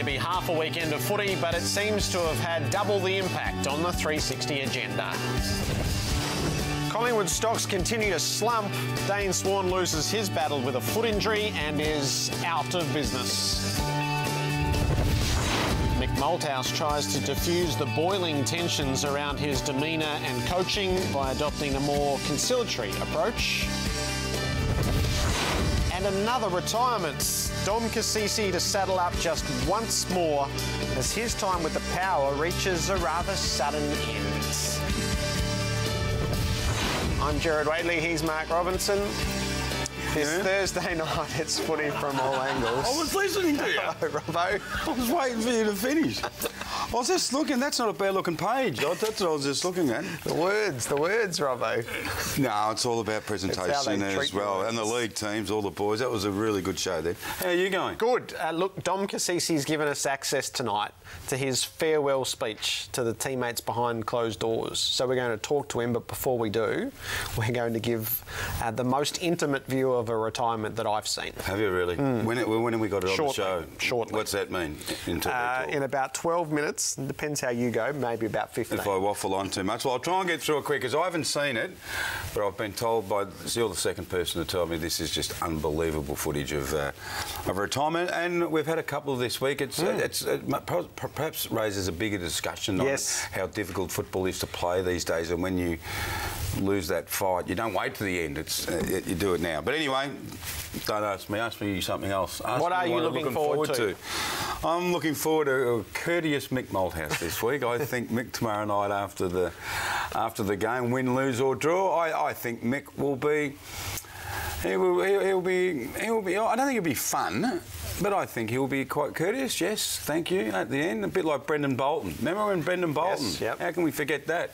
only be half a weekend of footy, but it seems to have had double the impact on the 360 agenda. Collingwood stocks continue to slump. Dane Swan loses his battle with a foot injury and is out of business. Mick Malthouse tries to diffuse the boiling tensions around his demeanour and coaching by adopting a more conciliatory approach. And another retirement. Dom Cassisi to saddle up just once more as his time with the Power reaches a rather sudden end. I'm Gerard Whateley, he's Mark Robinson. This Thursday night, it's footy from all angles. I was listening to you. Hello, Robbo. I was waiting for you to finish. I was just looking. That's not a bad-looking page. That's what I was just looking at. The words, Robbo. No, it's all about presentation as well. And the league teams, all the boys. That was a really good show there. How are you going? Good. Look, Dom Cassisi's given us access tonight to his farewell speech to the teammates behind closed doors. So we're going to talk to him, but before we do, we're going to give the most intimate view of a retirement that I've seen. Have you really? When have we got it on the show? Shortly. What's that mean? In about 12 minutes. It depends how you go, maybe about 15. If I waffle on too much. Well, I'll try and get through it quick, because I haven't seen it, but I've been told by... You're the second person to tell me this is just unbelievable footage of retirement, and we've had a couple this week. It perhaps raises a bigger discussion on how difficult football is to play these days, and when you lose that fight, you don't wait to the end. You do it now. But anyway, don't ask me something else. What are you looking forward to? I'm looking forward to a courteous Mick Malthouse this week. I think Mick tomorrow night after the game, win, lose or draw, I think Mick will be. He'll be. I don't think it'll be fun, but I think he'll be quite courteous. Yes, thank you. At the end, a bit like Brendan Bolton. Remember when Brendan Bolton? Yes, yep. How can we forget that?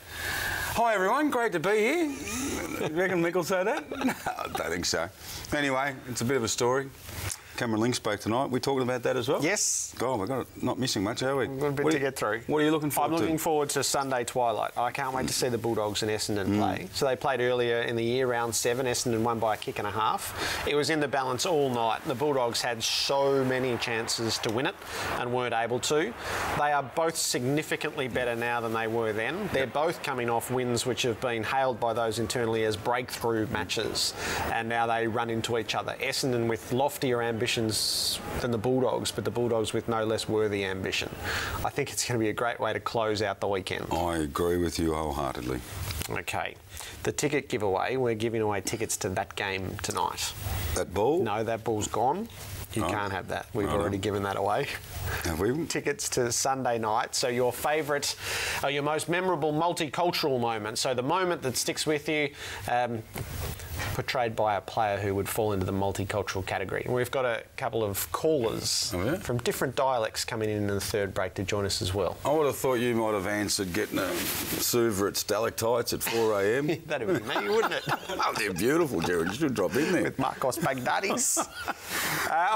Hi everyone, great to be here. You reckon Mick will say that? No, I don't think so. Anyway, it's a bit of a story. Cameron Link spoke tonight. We talking about that as well? Yes. God, we've got it not missing much, are we? We've got a bit to get through. What are you looking forward to? I'm looking forward to Sunday twilight. I can't wait to see the Bulldogs and Essendon play. So they played earlier in the year, round 7. Essendon won by a kick and a half. It was in the balance all night. The Bulldogs had so many chances to win it and weren't able to. They are both significantly better now than they were then. They're both coming off wins which have been hailed by those internally as breakthrough matches, and now they run into each other. Essendon with loftier ambitions than the Bulldogs, but the Bulldogs with no less worthy ambition. I think it's going to be a great way to close out the weekend. I agree with you wholeheartedly. Okay. The ticket giveaway, we're giving away tickets to that game tonight. That ball? No, that ball's gone. You can't have that. We've already given that away. Have we? Tickets to Sunday night. So your favourite, your most memorable multicultural moment. So the moment that sticks with you, portrayed by a player who would fall into the multicultural category. And we've got a couple of callers from different dialects coming in the third break to join us as well. I would have thought you might have answered getting a Suva at Stalactites at 4 a.m. That'd be me, wouldn't it? Oh, they're beautiful, Jared. You should drop in there. With Marcos Baghdadis.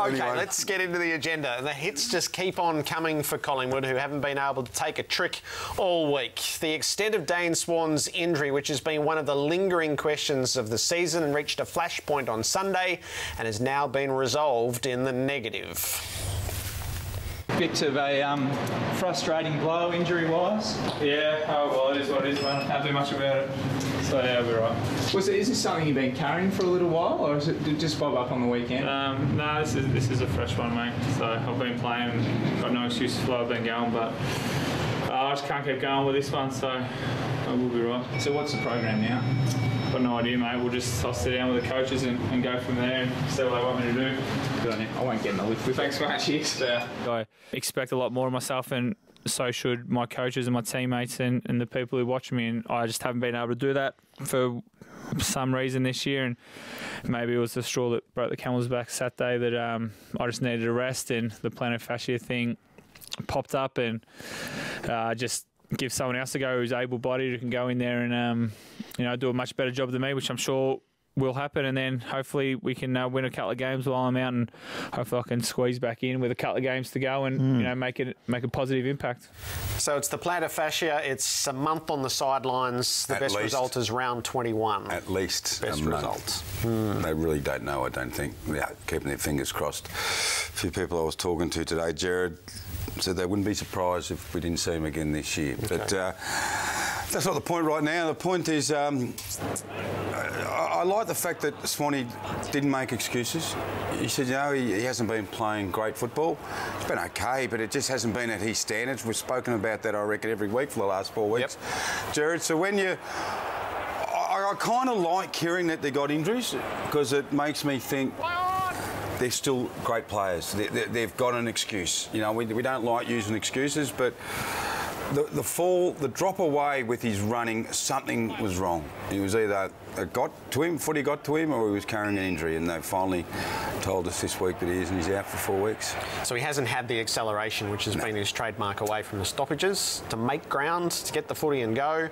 Okay, let's get into the agenda. The hits just keep on coming for Collingwood, who haven't been able to take a trick all week. The extent of Dane Swan's injury, which has been one of the lingering questions of the season, reached a flashpoint on Sunday and has now been resolved in the negative. Bit of a frustrating blow injury-wise. Yeah, well, it is what it is, man. Can't do much about it. So, yeah, we'll be right. Is this something you've been carrying for a little while, or is it just bob up on the weekend? No, this is a fresh one, mate. So I've been playing, got no excuses for why I've been going, but I just can't keep going with this one, so I will be right. So what's the program now? Got no idea, mate. I'll sit down with the coaches and go from there and see what they want me to do. Good on you. I won't get in the lift with you. Thanks, mate. Cheers. Yeah. I expect a lot more of myself, and so should my coaches and my teammates and the people who watch me, and I just haven't been able to do that for some reason this year, and maybe it was the straw that broke the camel's back Saturday that I just needed a rest, and the plantar fascia thing popped up, and just give someone else a go who's able-bodied, who can go in there and do a much better job than me, which I'm sure will happen, and then hopefully we can win a couple of games while I'm out, and hopefully I can squeeze back in with a couple of games to go and make a positive impact. So it's the plantar fascia. It's a month on the sidelines. The best result is round 21. At least best result. They really don't know, I don't think. Yeah, keeping their fingers crossed. A few people I was talking to today, Jared, said they wouldn't be surprised if we didn't see him again this year. Okay. But that's not the point right now. The point is, I like the fact that Swanee didn't make excuses. He said, you know, he hasn't been playing great football. It's been okay, but it just hasn't been at his standards. We've spoken about that, I reckon, every week for the last 4 weeks. Yep. Jared, so when you... I kind of like hearing that they got injuries because it makes me think they're still great players. They've got an excuse. You know, we don't like using excuses, but the drop away with his running, something was wrong. He was either footy got to him, or he was carrying an injury, and they finally told us this week that he is, and he's out for 4 weeks. So he hasn't had the acceleration, which has been his trademark away from the stoppages, to make ground, to get the footy and go.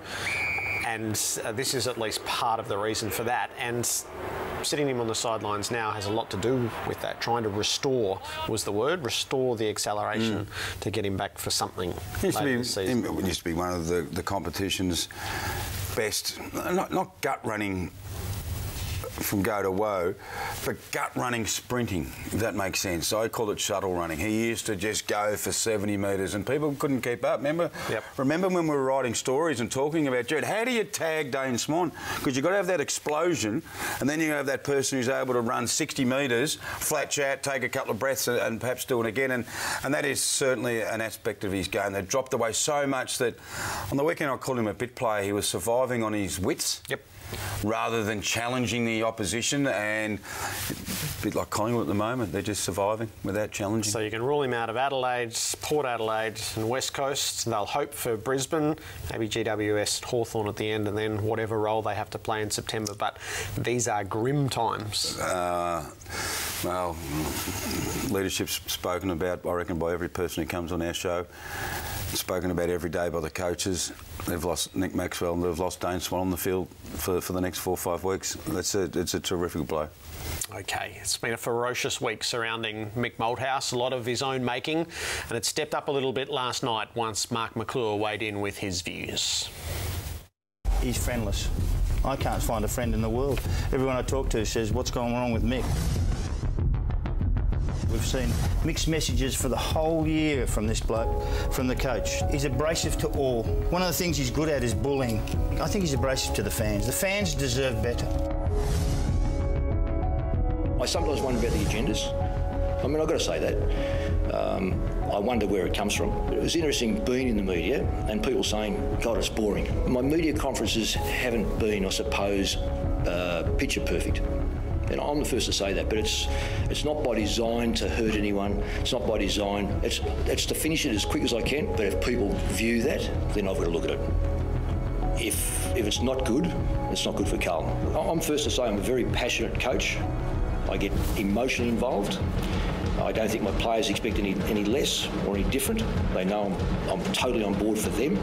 And this is at least part of the reason for that. And sitting him on the sidelines now has a lot to do with that. Trying to restore was the word, restore the acceleration to get him back for something. It used to be one of the competition's best, not gut running from go to woe, but gut running sprinting, if that makes sense. So I call it shuttle running. He used to just go for 70 metres and people couldn't keep up. Remember? Yep. Remember when we were writing stories and talking about, Jared, how do you tag Dane Swan? Because you've got to have that explosion, and then you have that person who's able to run 60 metres, flat chat, take a couple of breaths and perhaps do it again. And that is certainly an aspect of his game. They dropped away so much that on the weekend I called him a bit player. He was surviving on his wits. Yep. Rather than challenging the opposition, and a bit like Collingwood at the moment, they're just surviving without challenging. So you can rule him out of Adelaide, Port Adelaide and West Coast. They'll hope for Brisbane, maybe GWS, Hawthorn at the end, and then whatever role they have to play in September. But these are grim times. Well, leadership's spoken about, I reckon, by every person who comes on our show. Spoken about every day by the coaches. They've lost Nick Maxwell and they've lost Dane Swan on the field for the next 4 or 5 weeks. It's a terrific blow. OK, it's been a ferocious week surrounding Mick Malthouse, a lot of his own making, and it stepped up a little bit last night once Mark McClure weighed in with his views. He's friendless. I can't find a friend in the world. Everyone I talk to says, what's going wrong with Mick? We've seen mixed messages for the whole year from this bloke, from the coach. He's abrasive to all. One of the things he's good at is bullying. I think he's abrasive to the fans. The fans deserve better. I sometimes wonder about the agendas. I mean, I've got to say that. I wonder where it comes from. It was interesting being in the media and people saying, God, it's boring. My media conferences haven't been, I suppose, picture perfect. And I'm the first to say that, but it's not by design to hurt anyone. It's not by design. It's to finish it as quick as I can. But if people view that, then I've got to look at it. If it's not good, it's not good for Carlton. I'm first to say I'm a very passionate coach. I get emotionally involved. I don't think my players expect any less or any different. They know I'm totally on board for them,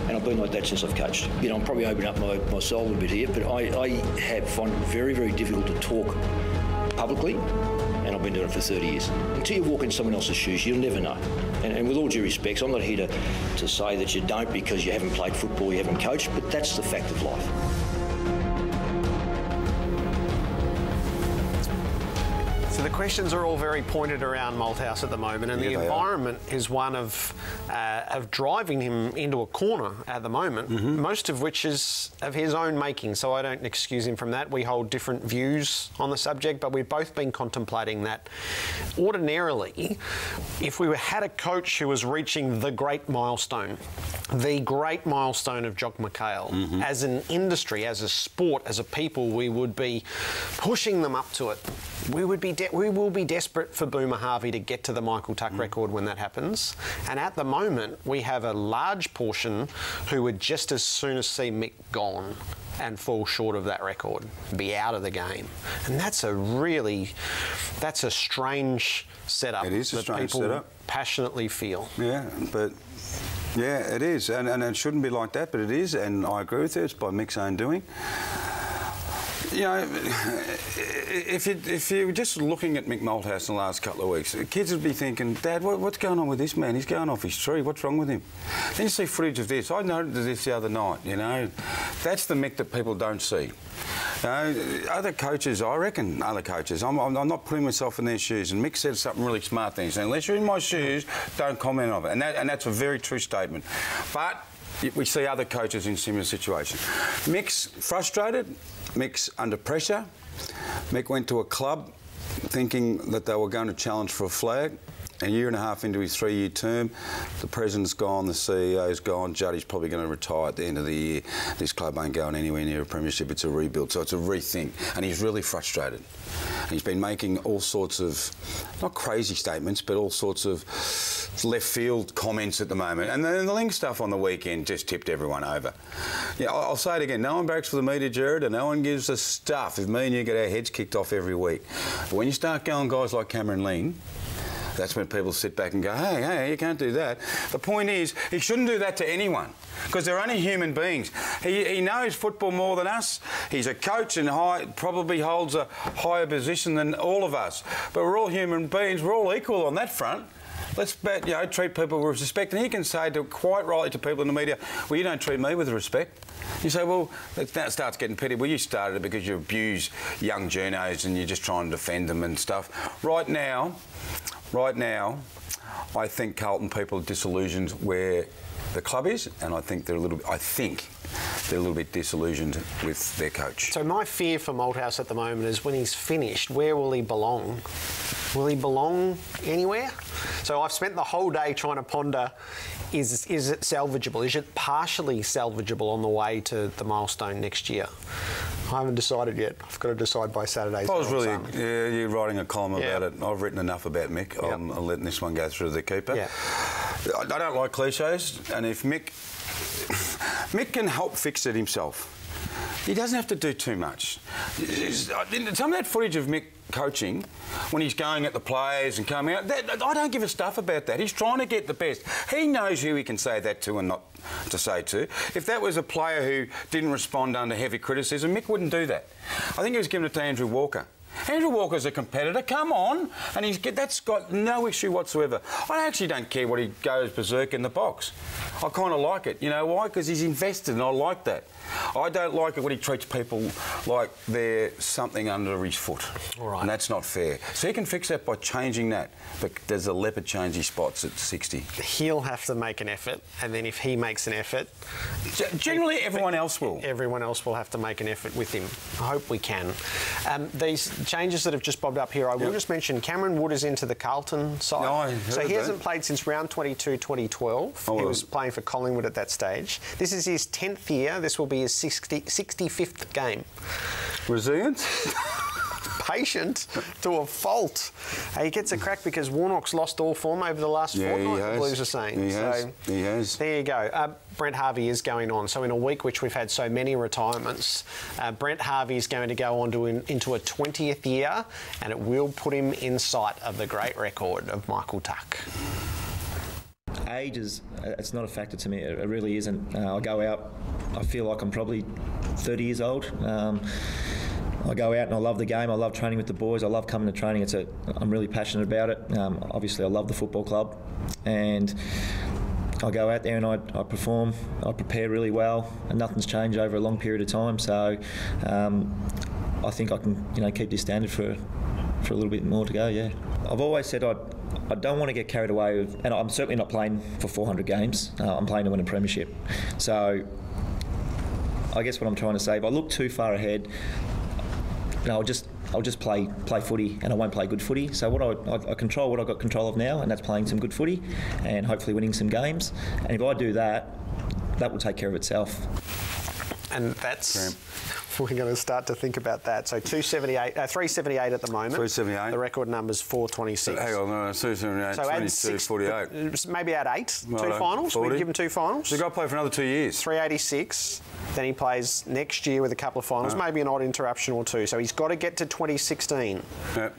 and I've been like that since I've coached. You know, I'm probably opening up my soul a little bit here, but I have find it very, very difficult to talk publicly, and I've been doing it for 30 years. Until you walk in someone else's shoes, you'll never know. And with all due respect, I'm not here to say that you don't because you haven't played football, you haven't coached, but that's the fact of life. So the questions are all very pointed around Malthouse at the moment, and the environment is one of driving him into a corner at the moment, most of which is of his own making, so I don't excuse him from that. We hold different views on the subject, but we've both been contemplating that. Ordinarily, if we had a coach who was reaching the great milestone of Jock McHale, as an industry, as a sport, as a people, we would be pushing them up to it. We will be desperate for Boomer Harvey to get to the Michael Tuck record when that happens. And at the moment, we have a large portion who would just as soon as see Mick gone and fall short of that record, be out of the game. And that's a strange setup. It is a strange people setup. Passionately feel. Yeah, but yeah, it is. And it shouldn't be like that, but it is. And I agree with you, it's by Mick's own doing. You know, if you're just looking at Mick Malthouse in the last couple of weeks, kids would be thinking, Dad, what's going on with this man? He's going off his tree. What's wrong with him? Then you see footage of this. I noted this the other night, you know. That's the Mick that people don't see. Other coaches, I reckon, I'm not putting myself in their shoes, and Mick said something really smart there. He said, unless you're in my shoes, don't comment on it. And that's a very true statement. But we see other coaches in similar situations. Mick's frustrated, Mick's under pressure. Mick went to a club thinking that they were going to challenge for a flag. A year and a half into his 3-year term, the president's gone, the CEO's gone, Juddy's probably going to retire at the end of the year. This club ain't going anywhere near a premiership, it's a rebuild, so it's a rethink. And he's really frustrated. And he's been making all sorts of, not crazy statements, but all sorts of left field comments at the moment. And then the Link stuff on the weekend just tipped everyone over. Yeah, I'll say it again, no one barracks for the media, Jared, and no one gives us stuff if me and you get our heads kicked off every week. But when you start going guys like Cameron Ling, that's when people sit back and go, hey, you can't do that. The point is, he shouldn't do that to anyone because they're only human beings. He knows football more than us. He's a coach and probably holds a higher position than all of us. But we're all human beings. We're all equal on that front. Let's treat people with respect. And he can say quite rightly to people in the media, well, you don't treat me with respect. You say, well, that starts getting petty. Well, you started it because you abuse young journos and you're just trying to defend them and stuff. Right now, I think Carlton people are disillusioned where the club is, and I think they're a little bit disillusioned with their coach. So my fear for Malthouse at the moment is when he's finished, where will he belong? Will he belong anywhere? So I've spent the whole day trying to ponder, is it salvageable? Is it partially salvageable on the way to the milestone next year? I haven't decided yet. I've got to decide by Saturday. You're writing a column about it. I've written enough about Mick. Yep. I'm letting this one go through the keeper. Yeah. I don't like cliches, and if Mick can help fix it himself. He doesn't have to do too much. Some of that footage of Mick coaching, when he's going at the players and coming out, I don't give a stuff about that. He's trying to get the best. He knows who he can say that to and not to say to. If that was a player who didn't respond under heavy criticism, Mick wouldn't do that. I think he was giving it to Andrew Walker. Andrew Walker's a competitor, come on, and that's got no issue whatsoever. I actually don't care what he goes berserk in the box. I kind of like it. You know why? Because he's invested and I like that. I don't like it when he treats people like they're something under his foot. All right. And that's not fair. So he can fix that by changing that. But there's a leopard change his spots at 60. He'll have to make an effort, and then if he makes an effort... Generally, everyone else will. Everyone else will have to make an effort with him. I hope we can. These changes that have just bobbed up here, I will just mention Cameron Wood is into the Carlton side. So he hasn't played since round 22, 2012. He was playing for Collingwood at that stage. This is his 10th year. This will be his 65th game. Resilient? Patient to a fault. He gets a crack because Warnock's lost all form over the last fortnight, the Blues are saying. He has. There you go. Brent Harvey is going on. So in a week which we've had so many retirements, Brent Harvey is going to go on into a 20th year, and it will put him in sight of the great record of Michael Tuck. Age it's not a factor to me. It really isn't. I go out, I feel like I'm probably 30 years old. I go out and I love the game. I love training with the boys. I love coming to training. I'm really passionate about it. Obviously, I love the football club, and I go out there and I perform. I prepare really well, and nothing's changed over a long period of time. So I think I can, keep this standard for a little bit more to go. Yeah, I've always said I don't want to get carried away with, and I'm certainly not playing for 400 games. I'm playing to win a premiership. So I guess what I'm trying to say, if I look too far ahead, I'll just play footy, and I won't play good footy. So I control what I've got control of now, and that's playing some good footy and hopefully winning some games. And if I do that, that will take care of itself. And that's... We're going to start to think about that. So 378 at the moment. 378. The record number's 426. Hang on, no, 378, so 22, 48. Maybe add 8, 2 finals. 40. We can give him 2 finals. So he's got to play for another 2 years. 386. Then he plays next year with a couple of finals, maybe an odd interruption or 2. So he's got to get to 2016. Yep.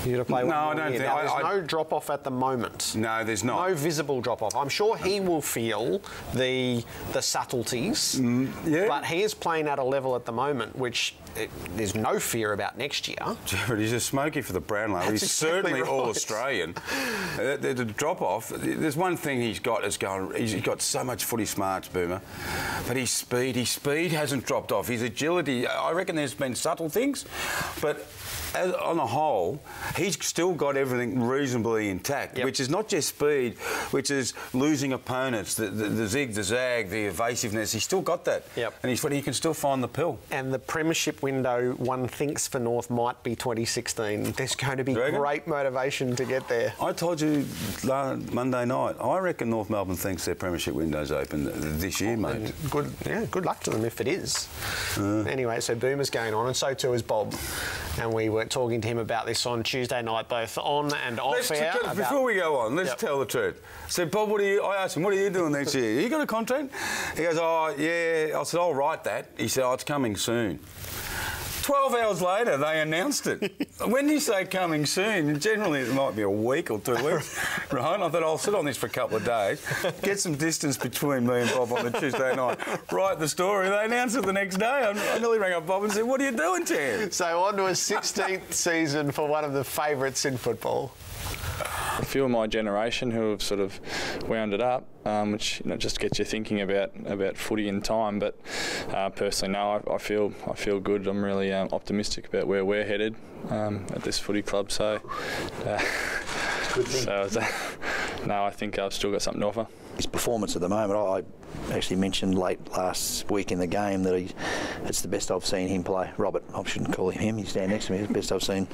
You to play No, one more I don't year. think- Now, there's I- no drop-off at the moment. No, there's not. No visible drop-off. I'm sure he will feel the subtleties, yeah. but he is playing at a level at the moment which there's no fear about next year. Jared, he's a smoky for the Brownlow. He's exactly certainly right. all-Australian. The drop-off, there's one thing he's got is he's got so much footy smarts, Boomer, but his speed hasn't dropped off. His agility, I reckon there's been subtle things, but on a whole, he's still got everything reasonably intact, which is not just speed, which is losing opponents, the zig, the zag, the evasiveness. He's still got that. And he can still find the pill. And the premiership window, one thinks for North, might be 2016. There's going to be great motivation to get there. I told you Monday night, I reckon North Melbourne thinks their premiership window's open this year, mate. Good luck to them if it is. Anyway, so Boomer's going on, and so too is Bob. And we were talking to him about this on Tuesday night, both on and off air. Before we go on, let's tell the truth. So, Bob, I asked him, what are you doing next year? You got a contract? He goes, oh, yeah. I said, I'll write that. He said, oh, it's coming soon. 12 hours later, they announced it. When you say coming soon, generally it might be a week or 2 weeks, right? I thought I'll sit on this for a couple of days, get some distance between me and Bob on the Tuesday night, write the story. They announced it the next day. I nearly rang up Bob and said, what are you doing, Tim? So on to a 16th season for one of the favourites in football. A few of my generation who have sort of wound it up, which just gets you thinking about footy in time. But personally, no, I feel good. I'm really optimistic about where we're headed at this footy club. So, no, I think I've still got something to offer. His performance at the moment, I actually mentioned late last week in the game that it's the best I've seen him play. Robert, I shouldn't call him him, he's down next to me. It's the best I've seen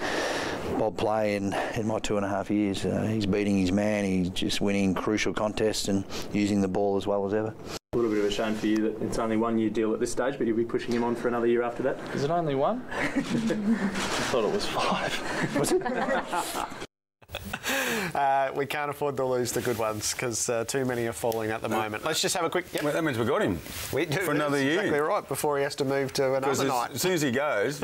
Bob play in my 2.5 years. He's beating his man, he's just winning crucial contests and using the ball as well as ever. A little bit of a shame for you that it's only 1 year deal at this stage, but you'll be pushing him on for another year after that. Is it only one? I thought it was 5. Was it? We can't afford to lose the good ones because too many are falling at the moment. Let's just have a quick... Well, that means we got him we do, for another year. Exactly right, before he has to move to another night. As soon as he goes,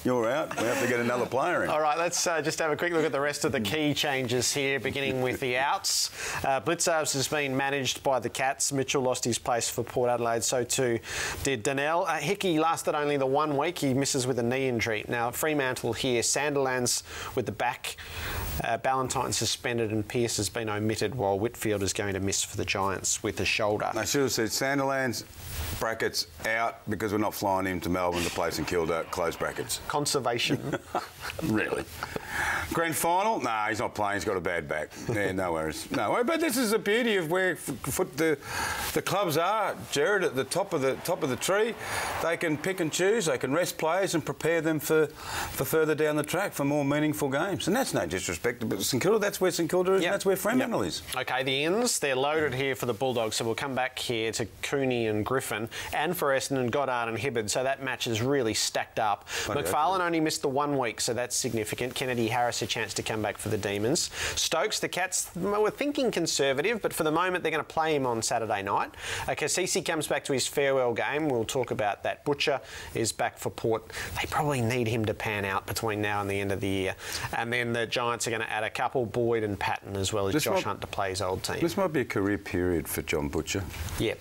you're out. We have to get another player in. All right, let's just have a quick look at the rest of the key changes here, beginning with the outs. Blitzarves has been managed by the Cats. Mitchell lost his place for Port Adelaide, so too did Donnell. Hickey lasted only the 1 week. He misses with a knee injury. Now, Fremantle here, Sandilands with the back, Ballantyne suspended, and Pearce has been omitted, while Whitfield is going to miss for the Giants with the shoulder. I should have said Sandilands, brackets, out, because we're not flying him to Melbourne to play St Kilda, close brackets. Conservation. Really? Grand final? Nah, he's not playing. He's got a bad back. Yeah, no worries. No worries. But this is the beauty of where the clubs are, Jared, at the top of the tree. They can pick and choose. They can rest players and prepare them for further down the track for more meaningful games. And that's no disrespect, but St Kilda, that's where St Kilda is, and that's where Fremantle is. OK, the ins, they're loaded here for the Bulldogs, so we'll come back here to Cooney and Griffin, and for Essendon, Goddard and Hibberd, so that match is really stacked up. McFarlane only missed the 1 week, so that's significant. Kennedy Harris a chance to come back for the Demons. Stokes, the Cats were thinking conservative, but for the moment they're going to play him on Saturday night. Cassisi comes back to his farewell game. We'll talk about that. Butcher is back for Port. They probably need him to pan out between now and the end of the year. And then the Giants are going to add a couple, Boyd and Patton, as well as Josh Hunt to play his old team. This might be a career period for John Butcher. Yep.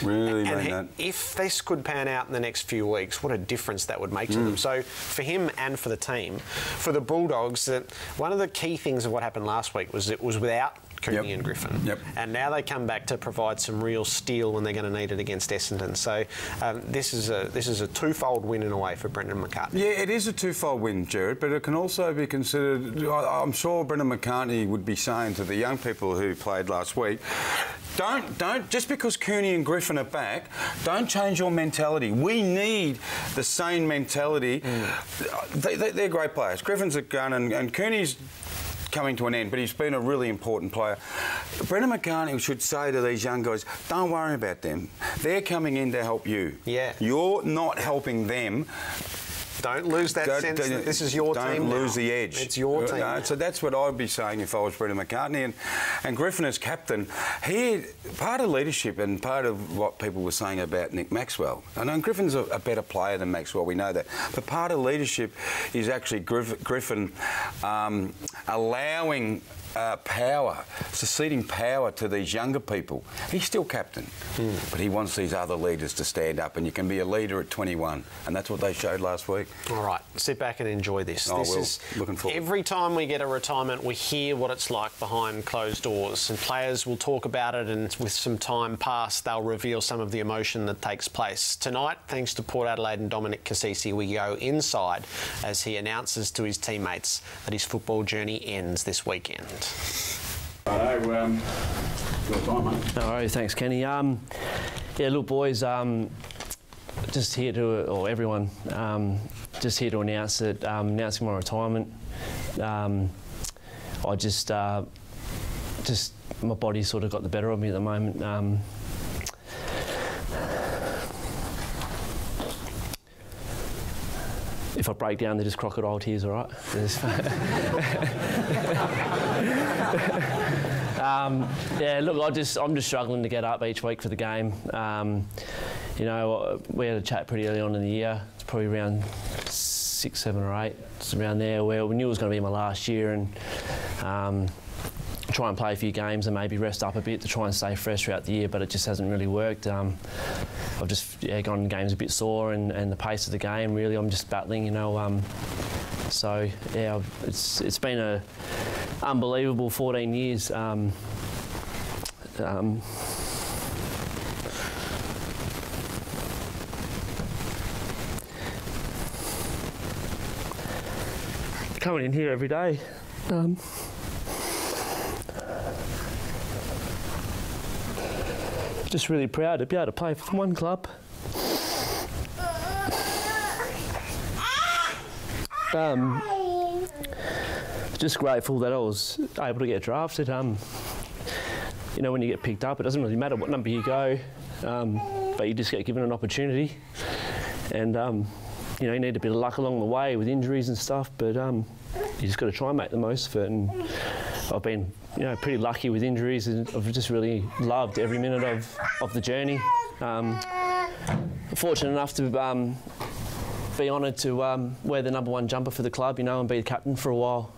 Really mean that. If this could pan out in the next few weeks, what a difference that would make to them. So for him and for the team, for the Bulldogs, one of the key things of what happened last week was it was without Cooney and Griffin. And now they come back to provide some real steel when they're going to need it against Essendon. So this is a twofold win in a way for Brendan McCartney. Yeah, it is a twofold win, Jared, but it can also be considered... I'm sure Brendan McCartney would be saying to the young people who played last week, don't just because Cooney and Griffin are back, don't change your mentality. We need the same mentality. They're great players. Griffin's a gun and Cooney's coming to an end, but he's been a really important player. Brendan McCartney should say to these young guys, don't worry about them. They're coming in to help you. Yeah. You're not helping them. Don't lose that sense that this is your team. Don't lose the edge. It's your team. No, so that's what I'd be saying if I was Brendan McCartney. And Griffin as captain, part of leadership and part of what people were saying about Nick Maxwell. I know Griffin's a better player than Maxwell, we know that. But part of leadership is actually Griffin allowing ceding power to these younger people. He's still captain, but he wants these other leaders to stand up, and you can be a leader at 21, and that's what they showed last week. All right, sit back and enjoy this. This is looking forward. Every time we get a retirement, we hear what it's like behind closed doors, and players will talk about it, and with some time past, they'll reveal some of the emotion that takes place. Tonight, thanks to Port Adelaide and Dominic Cassisi, we go inside as he announces to his teammates that his football journey ends this weekend. Your time, mate. No worries, thanks, Kenny. Yeah, look, boys, just here to, or everyone, just here to announce that announcing my retirement. I just my body sort of got the better of me at the moment. If I break down, they're just crocodile tears, all right? Yeah, look, I'm just struggling to get up each week for the game. You know, we had a chat pretty early on in the year. It's probably around 6, 7 or 8. It's around there where we knew it was going to be my last year, and try and play a few games and maybe rest up a bit to try and stay fresh throughout the year, but it just hasn't really worked. I've just gone in games a bit sore, and the pace of the game, really, I'm just battling, you know. So, yeah, it's been a unbelievable 14 years. Coming in here every day. Just really proud to be able to play for one club. Just grateful that I was able to get drafted. You know, when you get picked up, it doesn't really matter what number you go, but you just get given an opportunity. And you know, you need a bit of luck along the way with injuries and stuff, but you just got to try and make the most of it. And I've been, you know, pretty lucky with injuries, and I've just really loved every minute of the journey. Fortunate enough to be honoured to wear the #1 jumper for the club, you know, and be the captain for a while.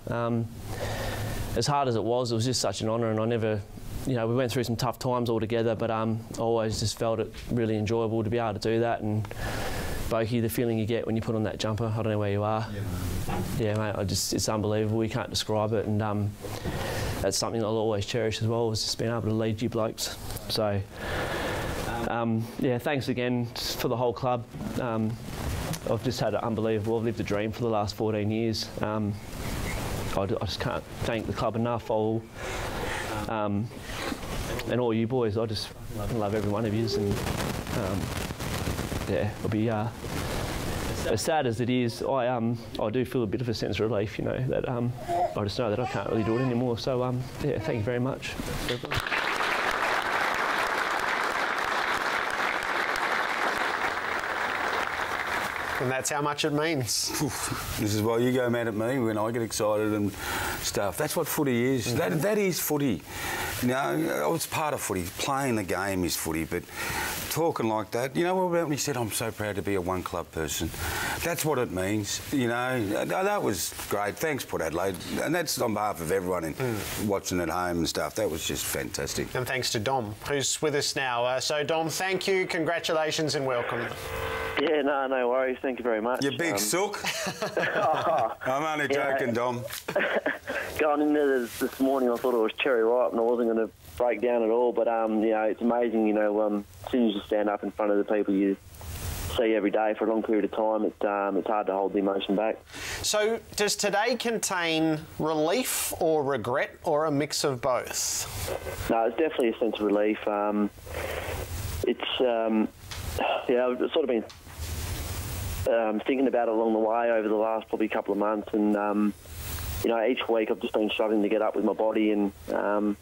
As hard as it was just such an honour, and I never, you know, we went through some tough times all together, but I always just felt it really enjoyable to be able to do that. And Boki, the feeling you get when you put on that jumper, I don't know where you are. Yeah, mate, it's unbelievable. You can't describe it, and that's something I'll always cherish as well, is just being able to lead you blokes. So, yeah, thanks again for the whole club. I've just had it unbelievable. I've lived a dream for the last 14 years. I just can't thank the club enough. And all you boys, I just love every one of you. And yeah, I'll be as sad as it is. I do feel a bit of a sense of relief, you know, that I just know that I can't really do it anymore. So yeah, thank you very much, everybody. And that's how much it means. This is why you go mad at me when I get excited and stuff. That's what footy is. Mm-hmm. That is footy. You know, it's part of footy. Playing the game is footy, but talking like that, you know, when he said, I'm so proud to be a one-club person, that's what it means. You know, that was great. Thanks, Port Adelaide. And that's on behalf of everyone watching at home and stuff. That was just fantastic. And thanks to Dom, who's with us now. So, Dom, thank you, congratulations and welcome. Yeah, no worries. Thank you very much. You big sook. I'm only joking, Dom. Going in there this morning, I thought it was cherry ripe and I wasn't going to break down at all. But, you know, it's amazing, you know, as soon as you stand up in front of the people you see every day for a long period of time, it's hard to hold the emotion back. So does today contain relief or regret or a mix of both? No, it's definitely a sense of relief. Yeah, I've sort of been thinking about it along the way over the last probably couple of months, and you know, each week I've just been struggling to get up with my body, and I've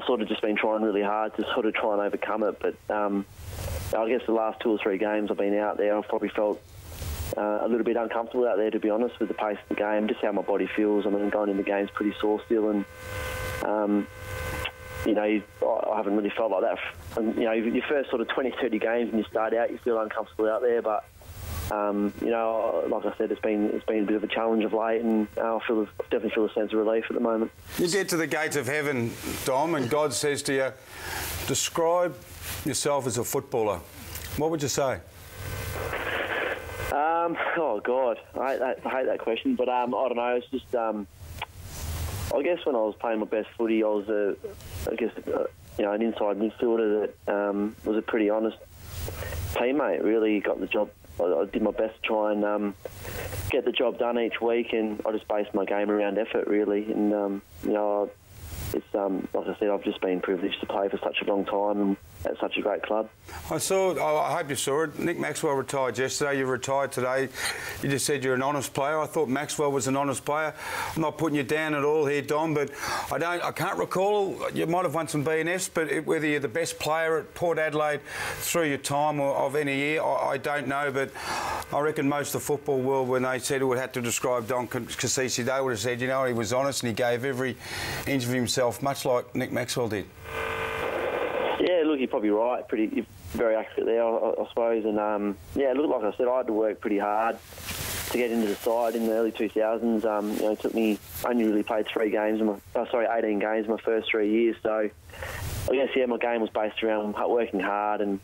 sort of just been trying really hard to sort of try and overcome it. But I guess the last 2 or 3 games I've been out there, I've probably felt a little bit uncomfortable out there, to be honest, with the pace of the game, just how my body feels. I mean, going in the game's pretty sore still, and you know, I haven't really felt like that. And, you know, your first sort of 20, 30 games when you start out, you feel uncomfortable out there, but you know, like I said, it's been a bit of a challenge of late, and I definitely feel a sense of relief at the moment. You get to the gates of heaven, Dom, and God says to you, describe yourself as a footballer. What would you say? Oh God, I hate that question, but I don't know. It's just I guess when I was playing my best footy, I was you know, an inside midfielder that was a pretty honest teammate. Really got the job. I did my best to try and get the job done each week, and I just based my game around effort, really. And you know, it's like I said, I've just been privileged to play for such a long time and at such a great club. I hope you saw it. Nick Maxwell retired yesterday. You retired today. You just said you're an honest player. I thought Maxwell was an honest player. I'm not putting you down at all here, Dom, but I can't recall. You might have won some BNFs, but whether you're the best player at Port Adelaide through your time or of any year, I don't know. But I reckon most of the football world, when they said it would have to describe Dominic Cassisi, they would have said, you know, he was honest and he gave every inch of himself, much like Nick Maxwell did. Yeah, look, you're probably right. Very accurate there, I suppose. And yeah, look, like I said, I had to work pretty hard to get into the side in the early 2000s. You know, it took me. I only really played 18 games in my first 3 years. So I guess my game was based around working hard and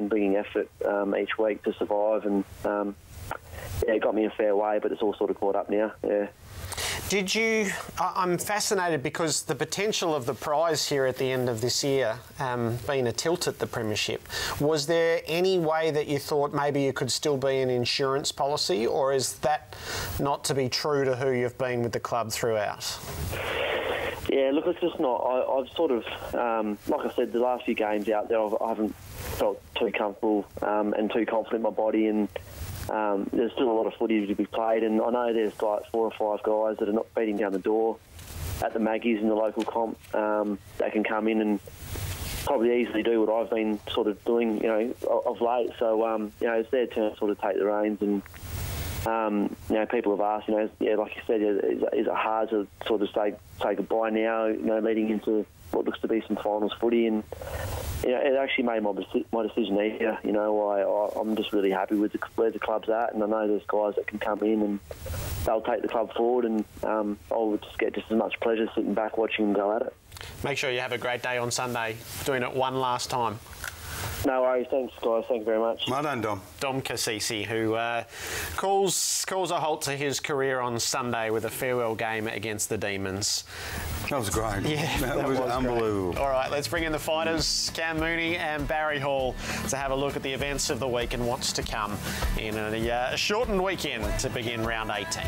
bringing effort each week to survive. And yeah, it got me a fair way, but it's all sort of caught up now. Yeah. Did you... I'm fascinated because the potential of the prize here at the end of this year being a tilt at the premiership, was there any way that you thought maybe it could still be an insurance policy, or is that not to be true to who you've been with the club throughout? Yeah, look, it's just not... I've sort of... like I said, the last few games out there, I haven't felt too comfortable and too confident in my body, and there's still a lot of footy to be played, and I know there's like 4 or 5 guys that are not beating down the door at the Maggies in the local comp that can come in and probably easily do what I've been sort of doing, you know, of late. So, you know, it's their turn to sort of take the reins, and you know, people have asked, you know, yeah, like you said, is it hard to sort of say goodbye now, you know, leading into what looks to be some finals footy, and you know, it actually made my decision easier. You know, I'm just really happy with where the club's at, and I know there's guys that can come in and they'll take the club forward, and I'll just get just as much pleasure sitting back watching them go at it. Make sure you have a great day on Sunday, doing it one last time. No worries, thanks guys, thank you very much. Well done, Dom. Dom Cassisi, who calls a halt to his career on Sunday with a farewell game against the Demons. That was great. Yeah, that was unbelievable. Great. All right, let's bring in the fighters, Cam Mooney and Barry Hall, to have a look at the events of the week and what's to come in a shortened weekend to begin round 18.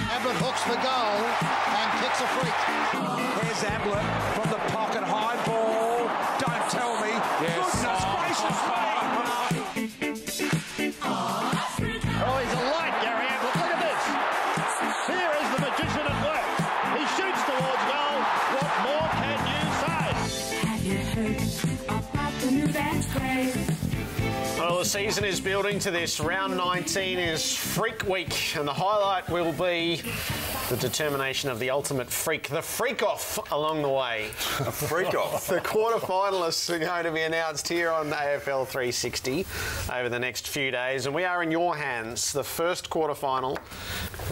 Ablett hooks for goal and kicks a freak. Here's Ablett from the pocket, high ball. Don't tell me. Yes. Goodness gracious me. Oh, he's a light, Gary Ablett. Look at this. Here is the magician at work. He shoots towards goal. What more can you say? Have you heard about the new dance craze? Well, the season is building to this. Round 19 is Freak Week, and the highlight will be the determination of the ultimate freak, the freak-off along the way. A freak-off? The quarter-finalists are going to be announced here on AFL 360 over the next few days, and we are in your hands. The first quarter-final,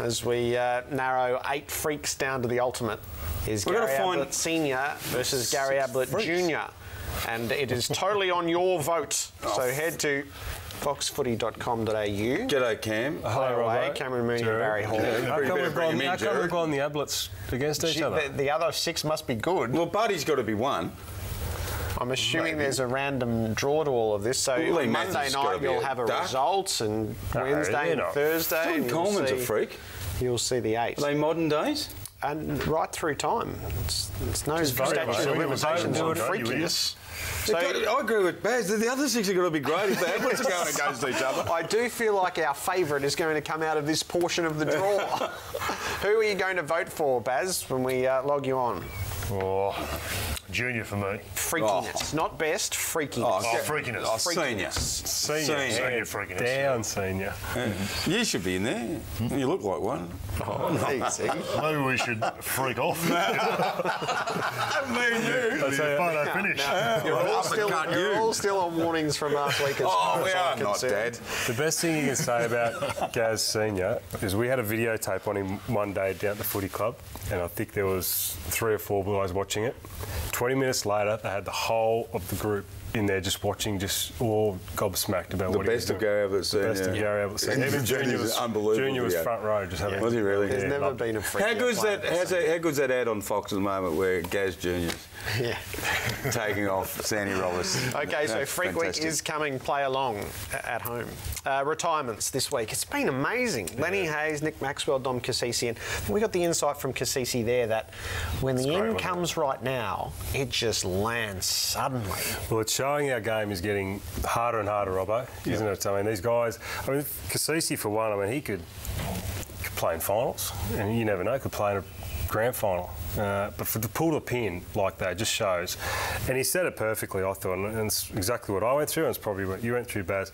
as we narrow 8 freaks down to the ultimate, is Gary Ablett Senior versus Gary Ablett Junior. And it is totally on your vote. So head to foxfooty.com.au. G'day, Cam. Hello, away. Cameron Mooney and Barry Hall. How come we've gone the Ablets against each other? The other 6 must be good. Well, Buddy's got to be one. I'm assuming there's a random draw to all of this. So on Monday night you'll have a result, and Wednesday and Thursday. John Coleman's a freak. You'll see the 8. Are they modern days? And right through time. It's no statute of limitations on freakiness. So, I agree with Baz. The other 6 are going to be great if the Adlets are going against each other. I do feel like our favourite is going to come out of this portion of the draw. Who are you going to vote for, Baz, when we log you on? Oh, junior for me. Freakiness. Not best, freakiness. Freakiness. Senior. Senior freakiness. Down senior. You should be in there. You look like one. Easy. Maybe we should freak off. Me and you. Photo finish. You're all still on warnings from last week. We are not, Dad. The best thing you can say about Gaz Senior is we had a videotape on him one day down at the footy club, and I think there was 3 or 4 guys watching it. 20 minutes later, they had the whole of the group in there just watching, just all gobsmacked about what he was doing. The best of Gary Ablett Senior. The best of Gary Ablett Senior. Even Junior was unbelievable. Junior was front row. Just having was he really? There's never been a freak. How good's that ad on Fox at the moment where Gaz Junior's taking off Sandy Roberts? Okay, so Freak Week is coming. Play along at home. Retirements this week. It's been amazing. Lenny Hayes, Nick Maxwell, Dom Cassisi, and we got the insight from Cassisi there that when the end comes right now, it just lands suddenly. Well, it's showing our game is getting harder and harder, Robbo, isn't it? I mean, these guys, Cassisi for one, he could play in finals, and you never know, could play in a grand final. But for to pull the pin like that just shows, and he said it perfectly, I thought, and it's exactly what I went through, and it's probably what you went through, Baz.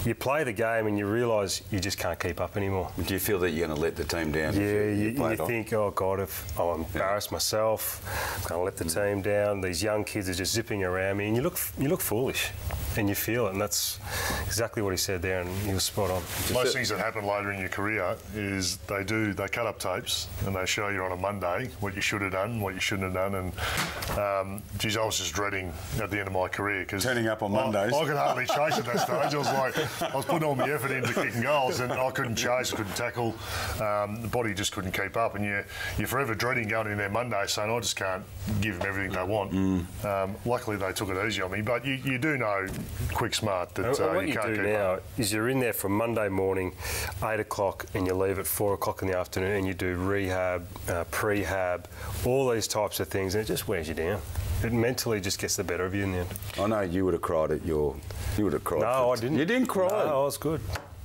You play the game and you realise you just can't keep up anymore. Do you feel that you're going to let the team down? Yeah, you think, oh God, if I'll embarrass myself, I'm going to let the team down. These young kids are just zipping around me, and you look foolish, and you feel it, and that's exactly what he said there, and he was spot on. Most things that happen later in your career is they cut up tapes and they show you on a Monday what you should have done, what you shouldn't have done, and geez, I was just dreading at the end of my career because turning up on Mondays. I could hardly chase at that stage. I was putting all my effort into kicking goals, and I couldn't chase, couldn't tackle. The body just couldn't keep up, and you're forever dreading going in there Monday, saying I just can't give them everything they want. Luckily, they took it easy on me, but you do know, quick smart, that what you can't do keep now up. is you're in there from Monday morning, 8 o'clock, and you leave at 4 o'clock in the afternoon, and you do rehab, prehab, all these types of things, and it just wears you down. It mentally just gets the better of you in the end. I know you would have cried at your. You would have cried. No, I didn't. You didn't cry. No, I was good.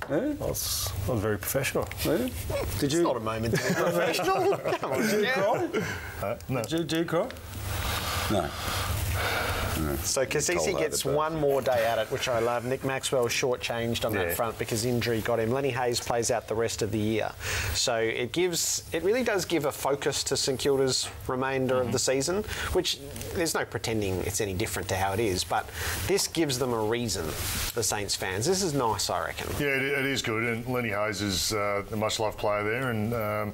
Yeah? I was very professional. Yeah? Did you? It's not a moment to be professional. Come on, did you cry? No. Did you cry? No. So Cassisi gets one more day at it, which I love. Nick Maxwell shortchanged on that front because injury got him. Lenny Hayes plays out the rest of the year. So it really does give a focus to St Kilda's remainder of the season, which there's no pretending it's any different to how it is, but this gives them a reason, the Saints fans. This is nice, I reckon. Yeah, it is good, and Lenny Hayes is a much-loved player there, and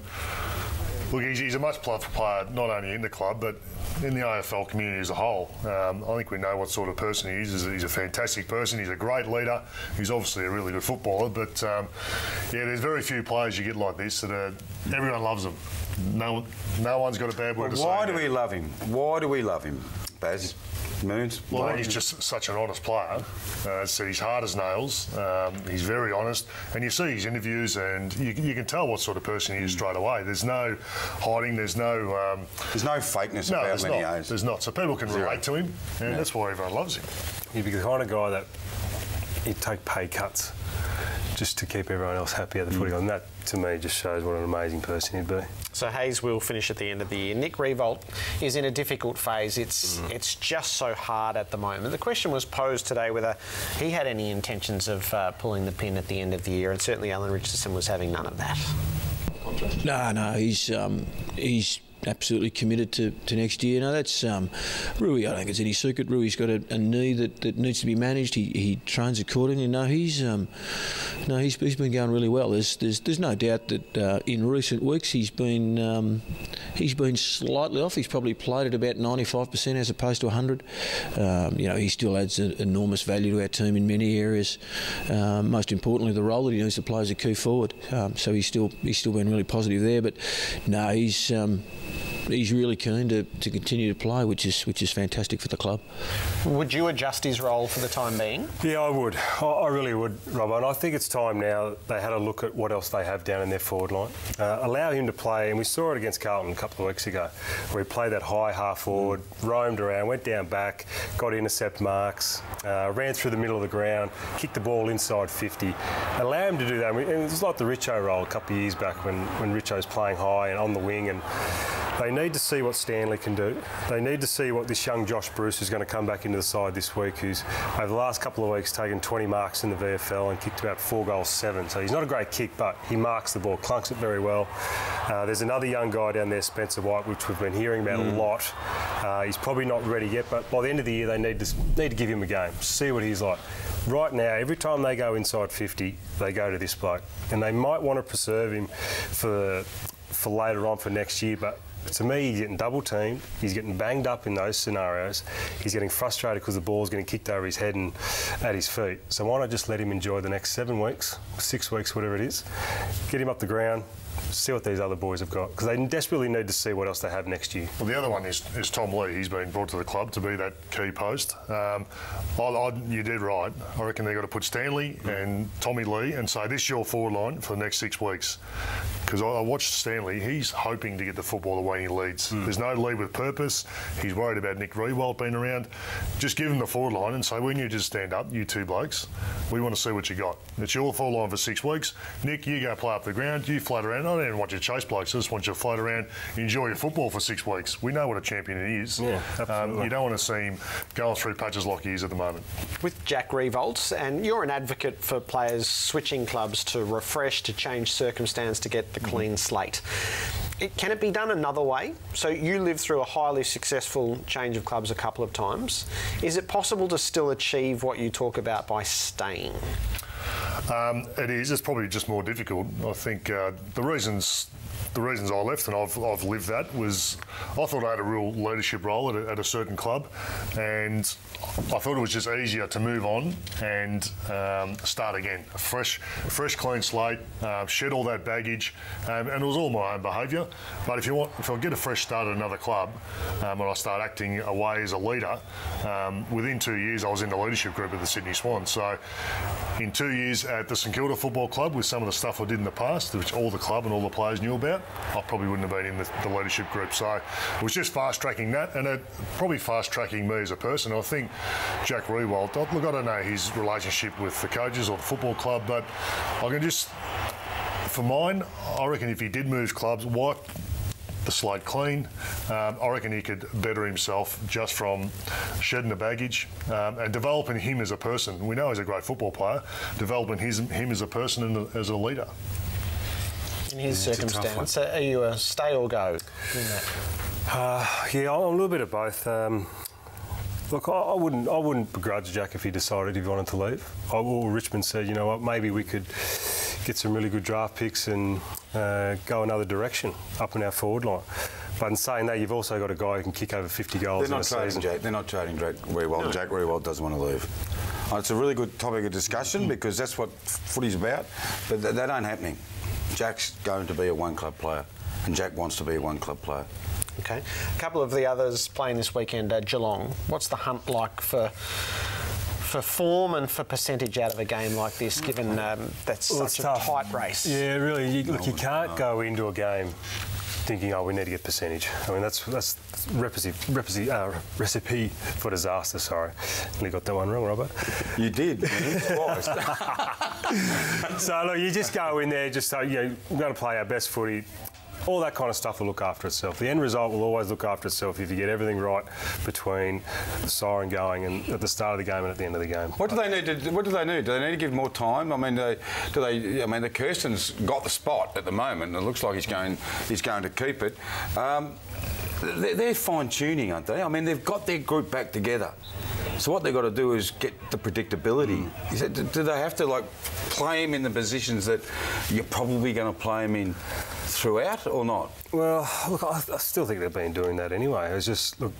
look, he's a much-loved player, not only in the club, but in the AFL community as a whole. I think we know what sort of person he is. He's a fantastic person. He's a great leader. He's obviously a really good footballer. But, there's very few players you get like this that everyone loves them. No one's got a bad word to say. Why do we love him? Why do we love him, Baz? Moons? Well, I think he's just such an honest player. So he's hard as nails. He's very honest. And you see his interviews and you can tell what sort of person he is straight away. There's no hiding. There's no fakeness about Lenny Hayes. There's not. So people can relate to him. And that's why everyone loves him. He'd be the kind of guy that he'd take pay cuts just to keep everyone else happy at the footy. And that, to me, just shows what an amazing person he'd be. So Hayes will finish at the end of the year. Nick Riewoldt is in a difficult phase. It's just so hard at the moment. The question was posed today whether he had any intentions of pulling the pin at the end of the year, and certainly Alan Richardson was having none of that. No, he's absolutely committed to next year. No, that's Rui. I don't think it's any secret. Rui's got a knee that needs to be managed. He trains accordingly. No, he's been going really well. There's no doubt that in recent weeks he's been slightly off. He's probably played at about 95% as opposed to 100. He still adds enormous value to our team in many areas. Most importantly, the role that he needs to play as a key forward. So he's still been really positive there. But no, he's really keen to continue to play, which is fantastic for the club. Would you adjust his role for the time being? Yeah, I would. I really would, Robbo. And I think it's time now they had a look at what else they have down in their forward line. Allow him to play, and we saw it against Carlton a couple of weeks ago, where he played that high half forward, roamed around, went down back, got intercept marks, ran through the middle of the ground, kicked the ball inside 50. Allow him to do that. And it's like the Richo role a couple of years back when Richo's playing high and on the wing, and they need to see what Stanley can do. They need to see what this young Josh Bruce is going to come back into the side this week, who's over the last couple of weeks taken 20 marks in the VFL and kicked about 4 goals, 7. So he's not a great kick, but he marks the ball, clunks it very well. There's another young guy down there, Spencer White, which we've been hearing about a lot. He's probably not ready yet, but by the end of the year, they need to give him a game, see what he's like. Right now, every time they go inside 50, they go to this bloke, and they might want to preserve him for later on for next year, but to me, he's getting double teamed, he's getting banged up in those scenarios, he's getting frustrated because the ball's getting kicked over his head and at his feet. So why not just let him enjoy the next 7 weeks, 6 weeks, whatever it is, get him up the ground, see what these other boys have got, because they desperately need to see what else they have next year. Well, the other one is Tom Lee. He's been brought to the club to be that key post. You did right. I reckon they've got to put Stanley and Tommy Lee and say, this is your forward line for the next 6 weeks. Because I watched Stanley, he's hoping to get the football the way he leads. There's no lead with purpose. He's worried about Nick Riewoldt being around. Just give him the forward line and say, when you just stand up, you two blokes, we want to see what you got. It's your forward line for 6 weeks. Nick, you go play up the ground, you float around. I don't even want you to chase blokes, I just want you to float around, enjoy your football for 6 weeks. We know what a champion he is. Yeah, absolutely. You don't want to see him going through patches like he is at the moment. With Jack Riewoldt, and you're an advocate for players switching clubs to refresh, to change circumstance, to get the clean slate. Can it be done another way? So you lived through a highly successful change of clubs a couple of times. Is it possible to still achieve what you talk about by staying? It is. It's probably just more difficult. I think the reasons I left, and I've lived that, was I thought I had a real leadership role at a certain club, and I thought it was just easier to move on and start again. A fresh clean slate, shed all that baggage, and it was all my own behaviour. But if I get a fresh start at another club, and I start acting away as a leader, within 2 years I was in the leadership group of the Sydney Swans. So in 2 years at the St Kilda Football Club, with some of the stuff I did in the past, which all the club and all the players knew about, I probably wouldn't have been in the leadership group. So it was just fast-tracking that, and it probably fast-tracking me as a person. I think Jack Riewoldt, look, I don't know his relationship with the coaches or the football club, but I can just, for mine, I reckon if he did move clubs, wipe the slate clean, I reckon he could better himself just from shedding the baggage and developing him as a person. We know he's a great football player, developing him as a person and as a leader. In his circumstance, are you a stay or go in that? Yeah, I'm a little bit of both. Look, I wouldn't begrudge Jack if he decided he wanted to leave. Or Richmond said, you know what, maybe we could get some really good draft picks and go another direction up in our forward line. But in saying that, you've also got a guy who can kick over 50 goals in a season. They're not trading Jack Riewoldt. No. Jack Riewoldt doesn't want to leave. It's a really good topic of discussion because that's what footy's about, but that ain't happening. Jack's going to be a one-club player, and Jack wants to be a one-club player. Okay. A couple of the others playing this weekend, Geelong. What's the hunt like for form and for percentage out of a game like this, given that's such a tight race? Yeah, really. You can't go into a game thinking, oh, we need to get percentage. I mean, that's recipe for disaster, sorry. Nearly got that one wrong, Robert. You did, twice. So, look, you just go in there, just we've got to play our best footy. All that kind of stuff will look after itself. The end result will always look after itself if you get everything right between the siren going and at the start of the game and at the end of the game. What do they need? Do they need to give more time? I mean, the Kirsten's got the spot at the moment. And it looks like he's going to keep it. They're fine-tuning, aren't they? I mean, they've got their group back together. So what they've got to do is get the predictability. Do they have to play him in the positions that you're probably going to play him in throughout or not? Well, look, I still think they've been doing that anyway. It's just, look,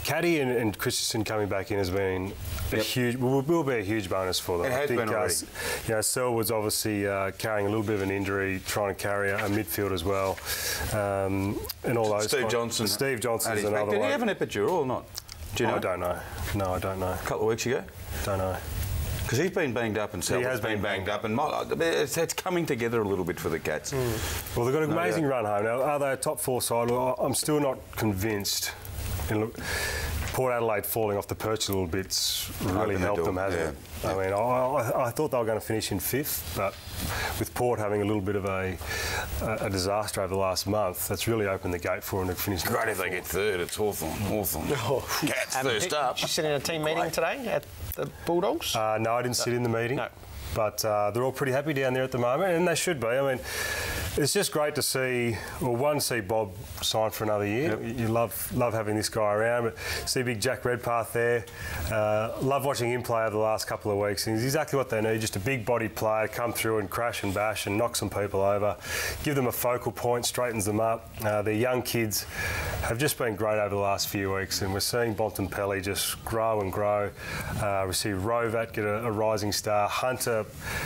Caddy and Christensen coming back in has been will be a huge bonus for them. It has been already. You know, Selwood's obviously carrying a little bit of an injury, trying to carry a midfield as well, and all those. Steve Johnson. Steve Johnson's another one. Did he have an epidural or not? Do you know? I don't know. No, I don't know. A couple of weeks ago? Don't know. Because he's been banged up and Selwood's has been banged up, and it's coming together a little bit for the Cats. Well, they've got an amazing run home. Now, are they a top 4 side? Well, I'm still not convinced. And look, Port Adelaide falling off the perch a little bit's really helped them, hasn't it? I mean, I thought they were going to finish in 5th, but with Port having a little bit of a disaster over the last month, that's really opened the gate for them to finish. Great if they get 3rd. It's Hawthorn. Cats first up. Did you sit in a team meeting today at the Bulldogs? No, I didn't sit in the meeting. No. But they're all pretty happy down there at the moment, and they should be. I mean, it's just great to see, see Bob sign for another year. Yep. You love having this guy around, but see big Jack Redpath there. Love watching him play over the last couple of weeks. And he's exactly what they need, just a big-bodied player, come through and crash and bash and knock some people over, give them a focal point, straightens them up. Their young kids have just been great over the last few weeks, and we're seeing Bontempelli just grow and grow. We see Rovat get a rising star, Hunter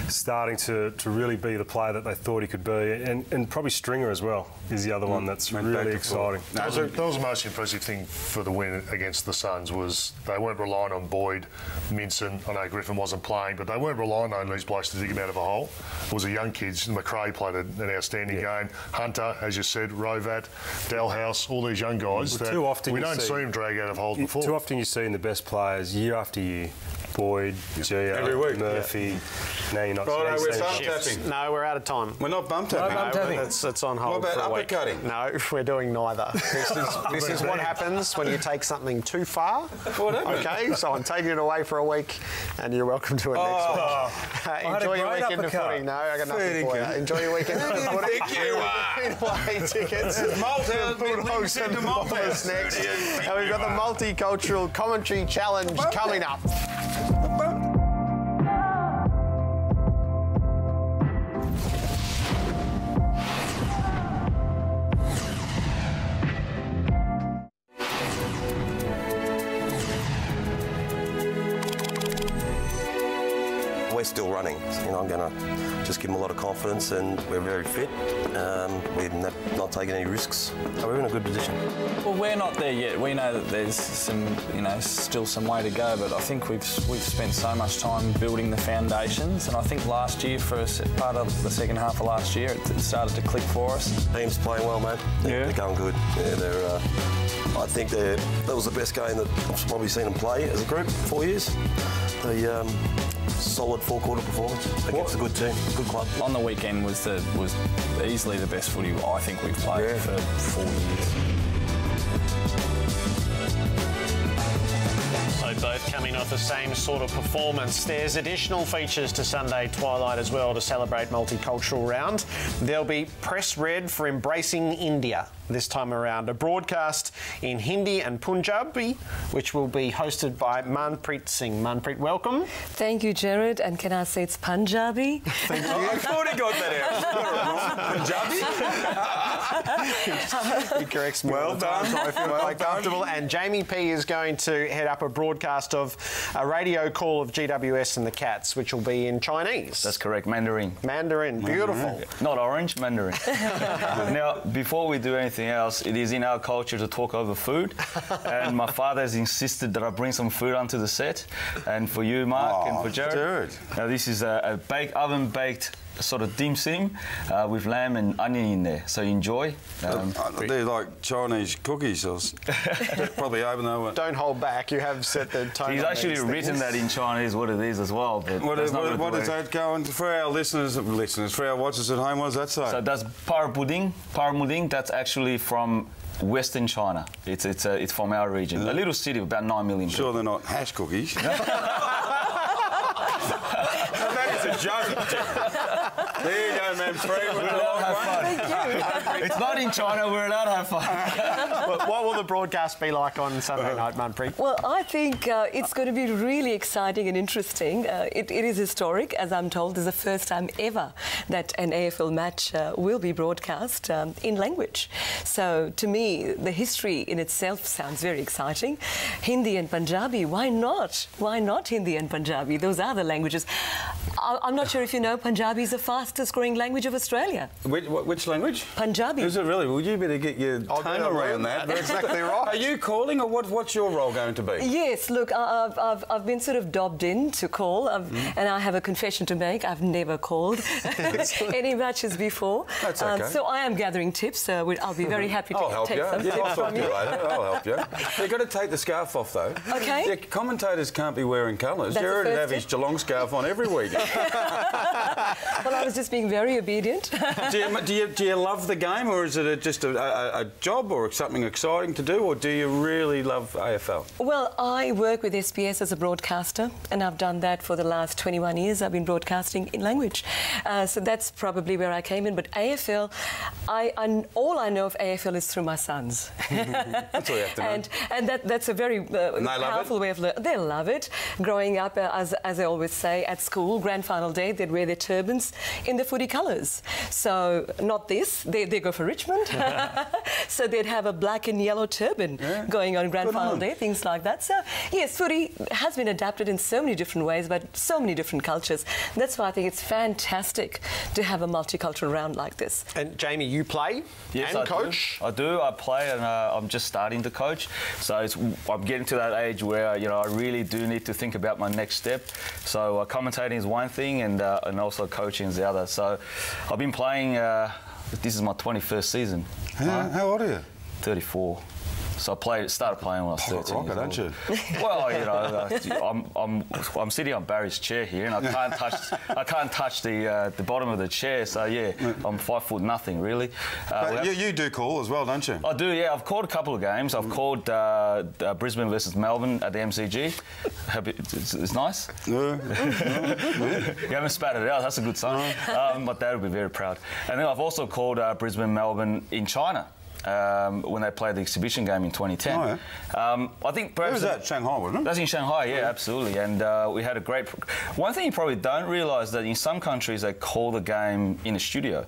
starting to really be the player that they thought he could be, and probably Stringer as well is the other one that's really exciting. That was the most impressive thing for the win against the Suns was they weren't relying on Boyd, Minson. I know Griffin wasn't playing, but they weren't relying on these blokes to dig him out of a hole. It was the young kids. McRae played an outstanding game. Hunter, as you said, Rovat, Dalhouse, all these young guys. Well, too often we don't see them drag out of holes before. Too often you see in the best players year after year. Boyd, Gio, Murphy. Now you're not seeing we're bum tapping. No, we're out of time. We're not bum tapping. No, bum tapping. It's on hold. What about for a week. uppercutting? No, we're doing neither. This is what happens when you take something too far. Okay, so I'm taking it away for a week, and you're welcome to it next week. Enjoy your weekend of footy. No, I got nothing for you. Enjoy your weekend of footy. Away tickets. Bulldogs and Bombers next. And we've got the Multicultural Commentary Challenge coming up. We're still running. You know, I'm going to just give them a lot of confidence, and we're very fit. We're not taking any risks. So we're in a good position. Well, we're not there yet. We know that there's some, still some way to go. But I think we've spent so much time building the foundations, and I think last year, for part of the second half of last year, it started to click for us. Team's playing well, mate. They're going good. Yeah, I think that was the best game that I've probably seen them play as a group. 4 years. Solid 4-quarter performance against a good team, good club. On the weekend was easily the best footy I think we've played for 4 years. So both coming off the same sort of performance. There's additional features to Sunday Twilight as well to celebrate Multicultural Round. There'll be Press Red for embracing India this time around, a broadcast in Hindi and Punjabi, which will be hosted by Manpreet Singh. Manpreet, welcome. Thank you, Jared. And can I say it's Punjabi? Thank you. I thought he got that out. Punjabi? He corrects me. Well done. So I feel quite comfortable. And Jamie P is going to head up a broadcast of a radio call of GWS and the Cats, which will be in Chinese. That's correct, Mandarin. Mandarin, beautiful. Not orange, Mandarin. Now, before we do anything else, it is in our culture to talk over food, and my father has insisted that I bring some food onto the set, and for you, Mark, and for Jared. Now, this is a oven-baked sort of dim sum with lamb and onion in there, so enjoy. They're like Chinese cookies. Probably open though. Don't hold back. You have set the tone. He's actually written that in Chinese what it is as well. But what is that going for our listeners, for our watchers at home? What does that say? So that's par pudding. Par pudding. That's actually from Western China. It's from our region. A little city of about 9 million people. Sure, they're not hash cookies. That is a joke. There you go, man. 3 with the long one. Thank you. It's not in China. We're allowed to have fun. What will the broadcast be like on Sunday night, Manpreet? Well, I think it's going to be really exciting and interesting. It is historic, as I'm told. This is the first time ever that an AFL match will be broadcast in language. So, to me, the history in itself sounds very exciting. Hindi and Punjabi, why not? Why not Hindi and Punjabi? Those are the languages. I'm not sure if you know, Punjabi is the fastest growing language of Australia. Which language? Punjabi. Is it really? Well, you better get your tongue around that. That's exactly right. Are you calling, or what's your role going to be? Yes, look, I've been sort of dobbed in to call, and I have a confession to make. I've never called any matches before. That's okay. So I am gathering tips. I'll be very happy to take some tips I'll talk from to you. you later. I'll help you. You've got to take the scarf off, though. Okay. Yeah, commentators can't be wearing colours. That's Jared the would first have his Geelong scarf on every week. Well, I was just being very obedient. Do you love the game, or is it just a job or something exciting to do, or do you really love AFL? Well, I work with SBS as a broadcaster, and I've done that for the last 21 years. I've been broadcasting in language. So that's probably where I came in. But AFL, all I know of AFL is through my sons. That's all you have to know. And that's a very powerful way of learning. They love it. Growing up, as I always say, at school, grand final day, they'd wear their turbans in the footy colours. So not this, they go for Richmond. So they'd have a black and yellow turban going on grand final day, things like that. So yes, footy has been adapted in so many different ways, but so many different cultures. That's why I think it's fantastic to have a multicultural round like this. And Jamie, you play and coach? I do. I play, and I'm just starting to coach. So I'm getting to that age where I really do need to think about my next step. So commentating is one thing, and also coaching is the other. So I've been playing. This is my 21st season. How old are you? 34. So I started playing when I was 13. Rocker, don't you? Well, I'm sitting on Barry's chair here, and I can't touch the bottom of the chair. So yeah, I'm 5 foot nothing really. But you do call as well, don't you? I do. Yeah, I've called a couple of games. I've called Brisbane versus Melbourne at the MCG. It's nice. You haven't spat it out. That's a good sign. My dad would be very proud. And then I've also called Brisbane Melbourne in China. When they played the exhibition game in 2010. Oh, yeah. I think perhaps... Where was that? Shanghai, wasn't it? That's in Shanghai, yeah, absolutely. And we had a great... One thing you probably don't realise that in some countries they call the game in a studio.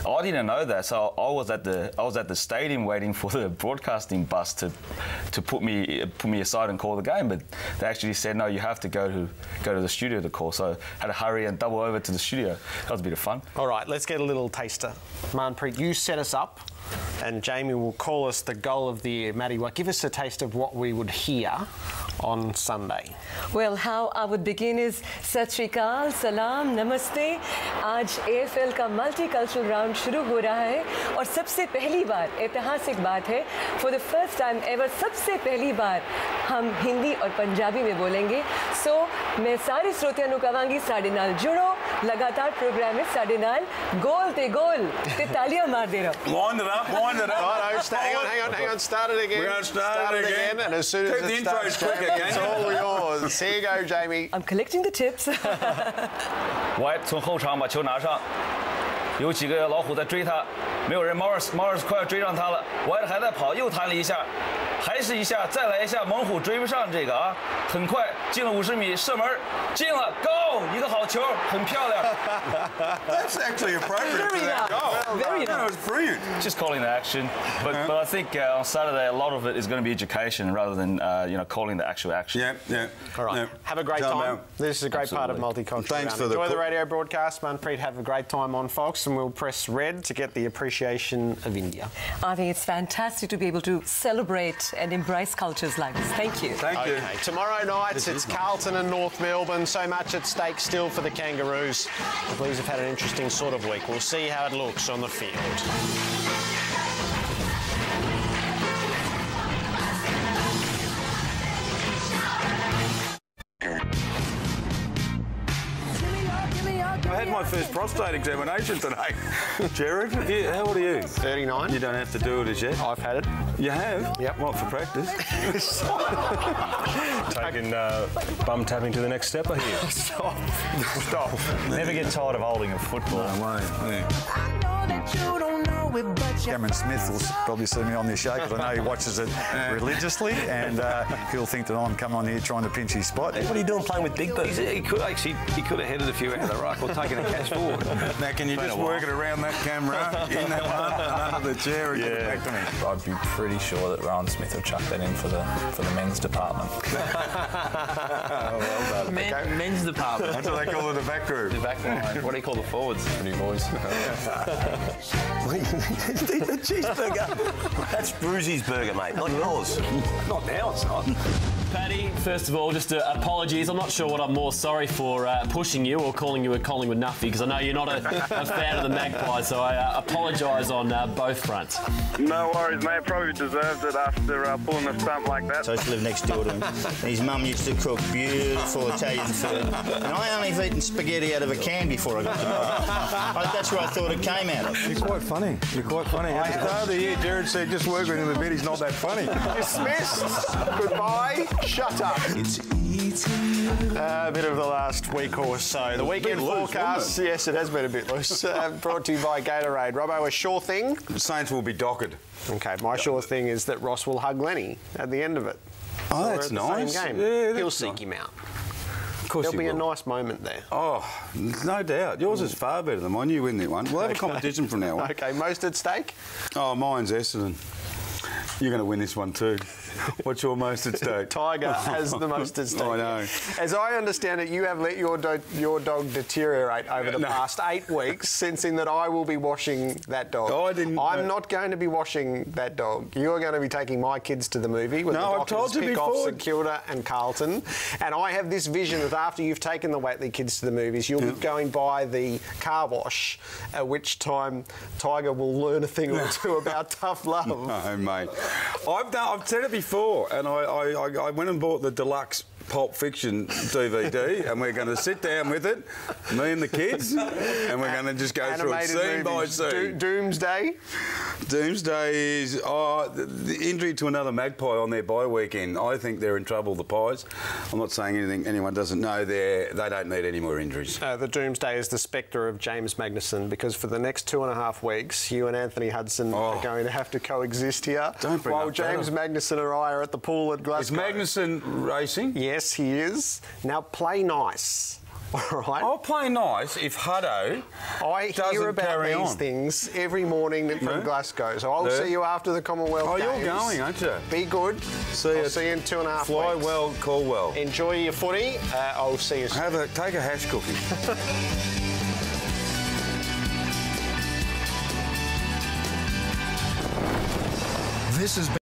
I didn't know that, so I was at the stadium waiting for the broadcasting bus to put me aside and call the game, but they actually said, no, you have to go to the studio to call, so I had to hurry and double over to the studio. That was a bit of fun. All right, let's get a little taster. Manpreet, you set us up, and Jamie will call us the goal of the year. Maddie, give us a taste of what we would hear on Sunday. Well, how I would begin is Sat Shri Akal, Salam, Namaste. आज AFL का multicultural round शुरू हो रहा है और सबसे पहली बार ऐतिहासिक बात है for the first time ever सबसे पहली बार हम हिंदी और पंजाबी में बोलेंगे. So मैं सारे श्रोतियों को कहांगी साढ़े नाल जुड़ो लगातार प्रोग्राम में साढ़े नाल गोल ते तालियां मार दे रहो. Wind it up. Hang on, start it again. We're going to start it again. And as soon as the intro's quick again. It's all yours. Here you go, Jamie. I'm collecting the tips. 喂，从后场把球拿上，有几个老虎在追他，没有人。毛尔快要追上他了，怀特还在跑，又弹了一下，还是一下，再来一下，猛虎追不上这个啊，很快进了50米，射门进了 ，Go！ 一个好球，很漂亮。That's actually appropriate for that goal. Very nice. That was brilliant. Just calling the action, but I think on Saturday a lot of it is going to be education rather than calling the actual action. Yeah. All right. Yeah. Have a great time. This is a great part of Multicultural. Thanks for Enjoy the radio broadcast, Manpreet. Have a great time on Fox, and we'll press red to get the appreciation of India. I think it's fantastic to be able to celebrate and embrace cultures like this. Thank you. Thank you. Tomorrow night it's Carlton and North Melbourne. So much at stake still for the Kangaroos. The Blues have had an interesting sort of week. We'll see how it looks on the field. I had my first prostate examination today. Jared, how old are you? 39. You don't have to do it as yet. I've had it. You have? Yep. What, for practice? Taking bum tapping to the next step, I hear. Stop. Never get tired of holding a football. No way. Yeah. Cameron Smith will probably see me on this show because I know he watches it religiously, and he'll think that I'm coming on here trying to pinch his spot. What are you doing playing with Big Bird? He could have headed a few out of the ruck or taken a catch forward. Now, can you just work it around that camera, in that one, and under the chair and get it back to me? I'd be pretty sure that Rowan Smith will chuck that in for the men's department. Well done. Men's department. That's what they call it, the back group. The back line. What do you call the forwards? Pretty boys. The cheeseburger. That's Brucey's burger, mate, not yours. Not now, it's not. Paddy, first of all, just apologies. I'm not sure what I'm more sorry for, pushing you or calling you a Collingwood nuffy, because I know you're not a fan of the Magpies, so I apologise on both fronts. No worries, mate. Probably deserved it after pulling a stunt like that. So I used to live next door to him. His mum used to cook beautiful Italian food. And I only have eaten spaghetti out of a can before I got to know. That's where I thought it came out of. You're quite funny. You're quite funny. At the start of the year, Jared said, just work with him a bit, he's not that funny. Dismissed. Goodbye. Shut up. It's a bit of the last week or so. The weekend forecast, yes, it has been a bit loose. Brought to you by Gatorade. Robbo, a sure thing? The Saints will be docked. Okay, my sure thing is that Ross will hug Lenny at the end of it. Oh, that's nice. Same game. Yeah, he'll seek him out. Of course There'll be will. a nice moment there. Oh, no doubt. Yours is far better than mine. You win that one. We'll have a competition from now on. Okay, most at stake? Oh, mine's Essendon. You're going to win this one too. What's your most at stake? Tiger has the most at stake. I know. As I understand it, you have let your dog deteriorate over the past 8 weeks, sensing that I will be washing that dog. Oh, I didn't. I'm not going to be washing that dog. You're going to be taking my kids to the movie with the Dockers pick off St Kilda and Carlton. And I have this vision that after you've taken the Waitley kids to the movies, you'll be going by the car wash, at which time Tiger will learn a thing or two about tough love. No, mate. I've said it before, and I went and bought the deluxe Pulp Fiction DVD, and we're going to sit down with it, me and the kids, and we're going to just go through it scene by scene. Doomsday? Doomsday is the injury to another Magpie on their bye weekend. I think they're in trouble, the Pies. I'm not saying anything anyone doesn't know. They don't need any more injuries. The Doomsday is the spectre of James Magnuson, because for the next 2.5 weeks, you and Anthony Hudson are going to have to coexist here. Don't bring while up James Magnuson and I are at the pool at Glasgow. Is Magnuson racing? Yes, he is. Now, play nice. All right. I'll play nice if Hutto hear about these things every morning from Glasgow. So I'll see you after the Commonwealth Games. You're going, aren't you? Be good. I'll see you in 2.5 weeks. Fly well, call well. Enjoy your footy. I'll see you soon. Take a hash cookie. This has been